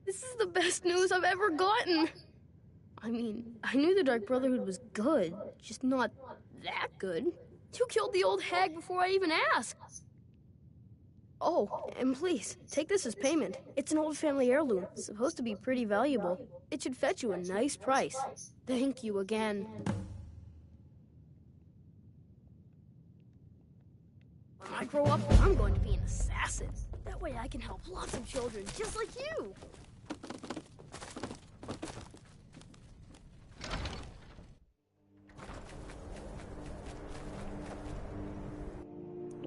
This is the best news I've ever gotten. I mean, I knew the Dark Brotherhood was good, just not that good. You killed the old hag before I even asked. Oh, and please, take this as payment. It's an old family heirloom. It's supposed to be pretty valuable. It should fetch you a nice price. Thank you again. When I grow up, I'm going to be an assassin. That way I can help lots of children, just like you.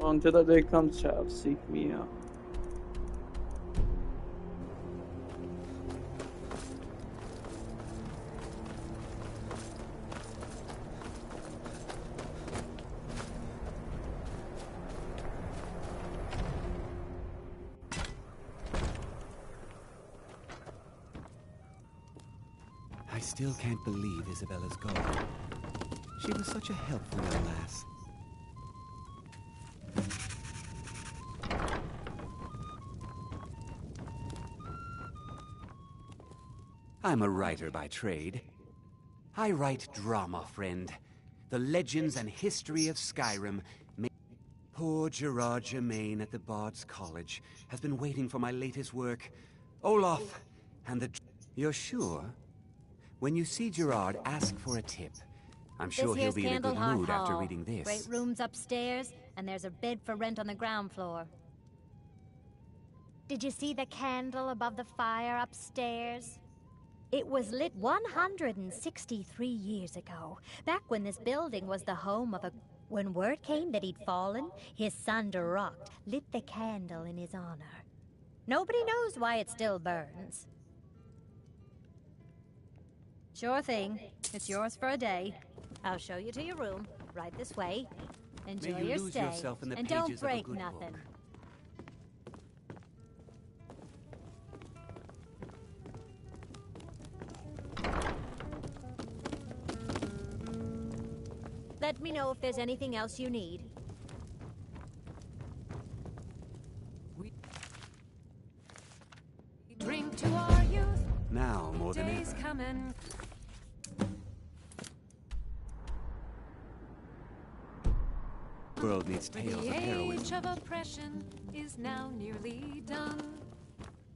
Until that day comes, child, seek me out. I still can't believe Isabella's gone. She was such a helpful young lass. I'm a writer by trade. I write drama, friend. The legends and history of Skyrim. Poor Gerard Germain at the Bard's College has been waiting for my latest work. Olaf and the... You're sure? When you see Gerard, ask for a tip. I'm sure he'll be in a good mood after reading this. Great rooms upstairs, and there's a bed for rent on the ground floor. Did you see the candle above the fire upstairs? It was lit 163 years ago, back when this building was the home of a... When word came that he'd fallen, his son Durocht lit the candle in his honor. Nobody knows why it still burns. Sure thing. It's yours for a day. I'll show you to your room, right this way. Enjoy May you your lose stay, yourself in the and pages don't of a break good nothing. book. Let me know if there's anything else you need. Now, more more than ever. Coming. The world needs tales of The heroism. age of oppression is now nearly done.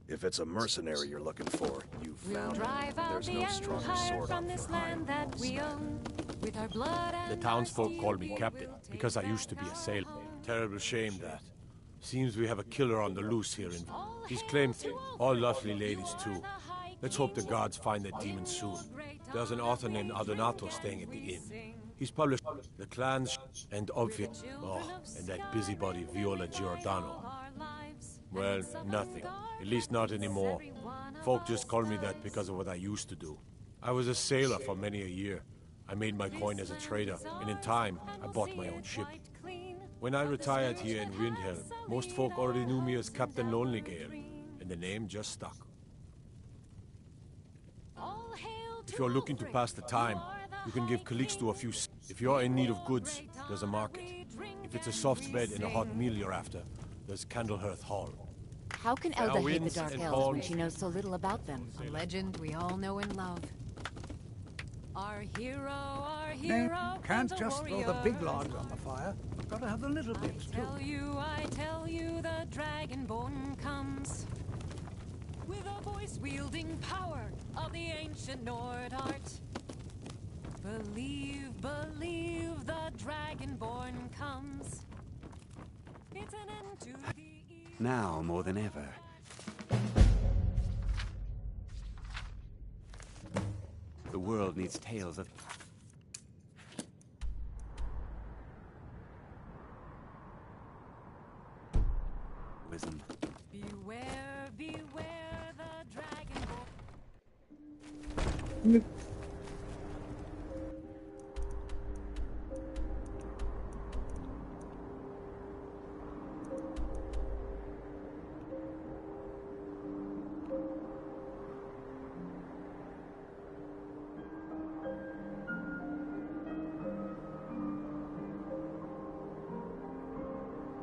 If it's a mercenary you're looking for, you've We'll found drive it. out There's the no stronger empire sword from on this for hire. land that we own. With our blood and The townsfolk call me captain, because I used to be a sailor. Terrible shame that. Seems we have a killer on the loose here, and he's claimed all lovely ladies too. Let's hope the gods find that demon soon. There's an author named Adonato staying at the inn. He's published The Clans and Obvious. Oh, and that busybody Viola Giordano. Well, nothing. At least not anymore. Folk just call me that because of what I used to do. I was a sailor for many a year. I made my coin as a trader, and in time, I bought my own ship. When I retired here in Windhelm, most folk already knew me as Captain Lonelygale, and the name just stuck. If you're looking to pass the time, you can give Calixto a few. If you're in need of goods, there's a market. If it's a soft bed and a hot meal you're after, there's Candlehearth Hall. How can Fair Elda hate the winds Dark and Elves when calms. she knows so little about them? A legend we all know and love. Our hero, Nay, can't just throw the big logs on the fire. Gotta have the little bits, too. I tell you, the Dragonborn comes. With a voice-wielding power of the ancient Nord art. Believe, believe, the Dragonborn comes. It's an end to the... Now more than ever. The world needs tales of... wisdom. Beware, beware the Dragonborn.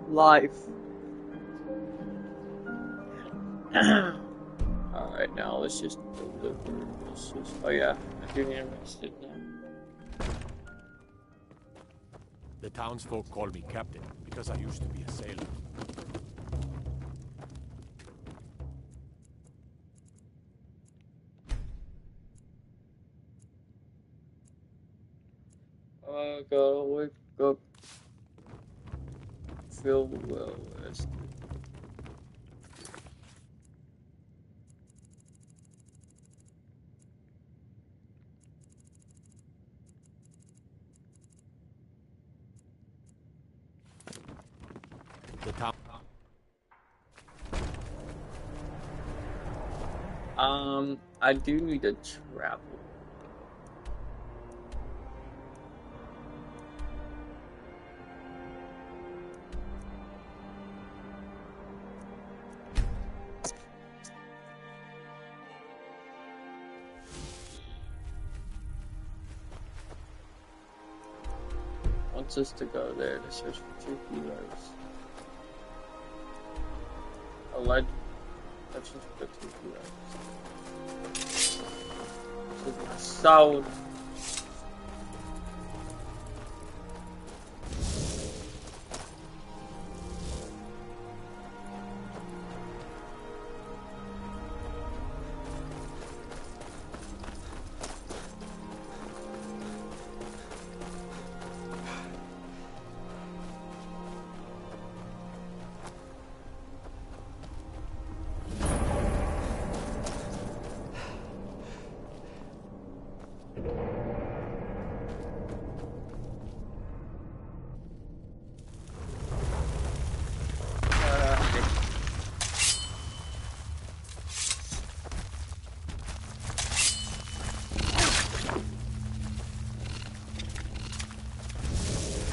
Life. Alright, now let's just deliver. Oh yeah, I'm getting arrested now. The townsfolk call me captain, because I used to be a sailor. I gotta wake up. Feel well rested. The town... I do need to travel. Wants us to go there to search for 2 healers. A legend. Let's just put 2 healers. Sound.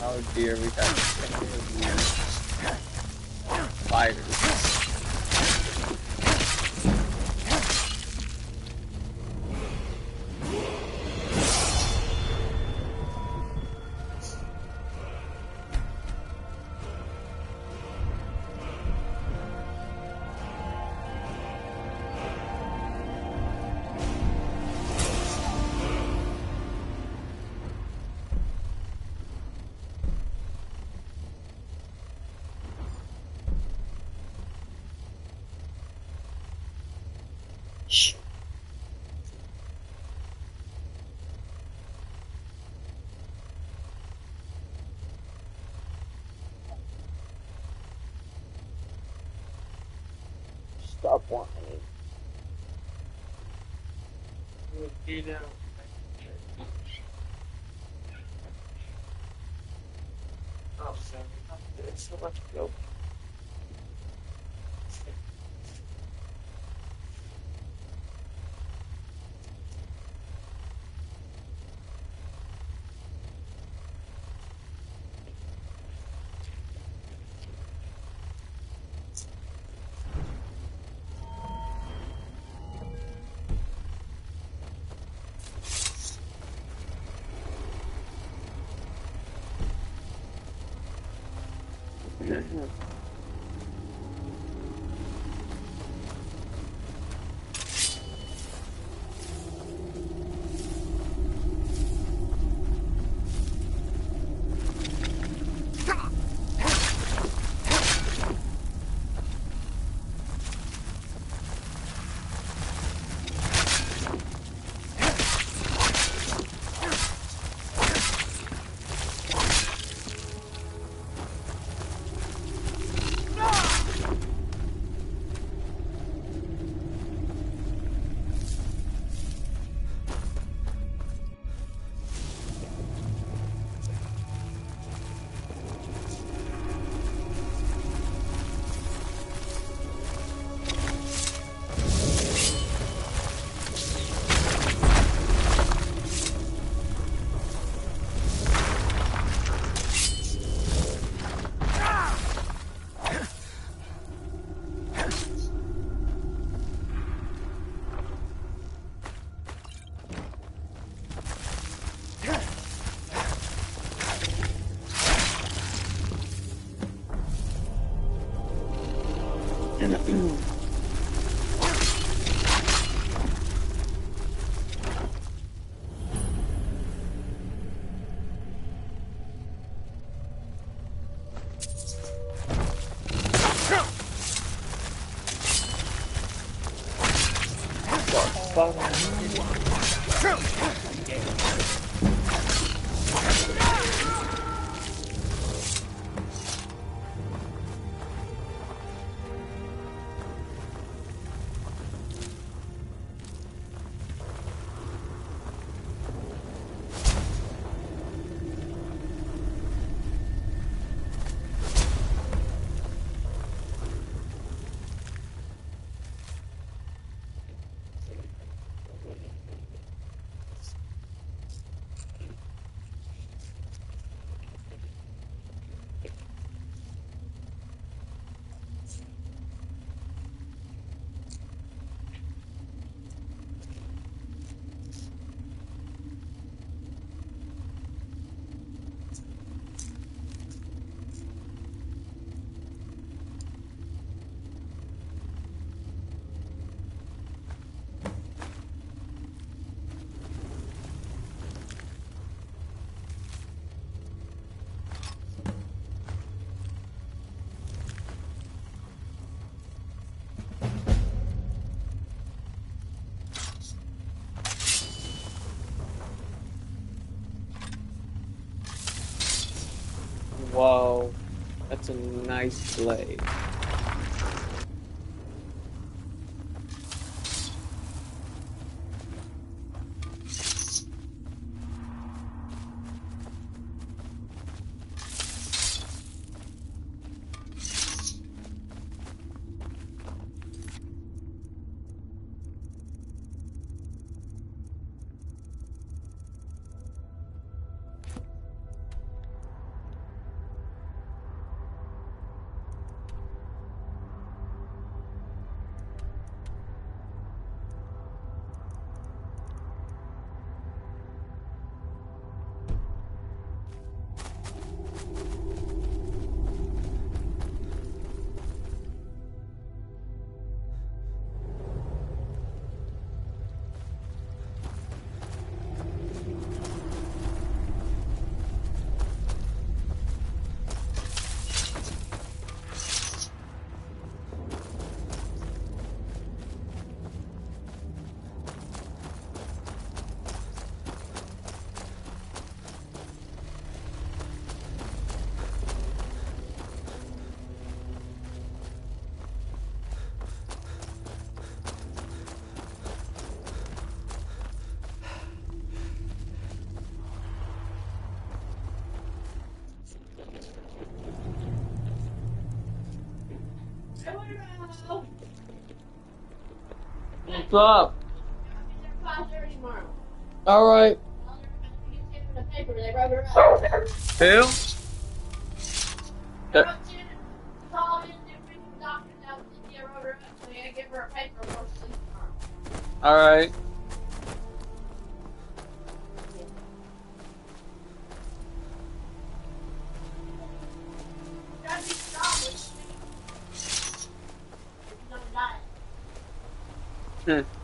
Oh dear, we got spiders. Stop whining. You know. Oh, sorry. It's so much go. Wow, that's a nice blade. What's up? Alright. Who? Alright. Hmm.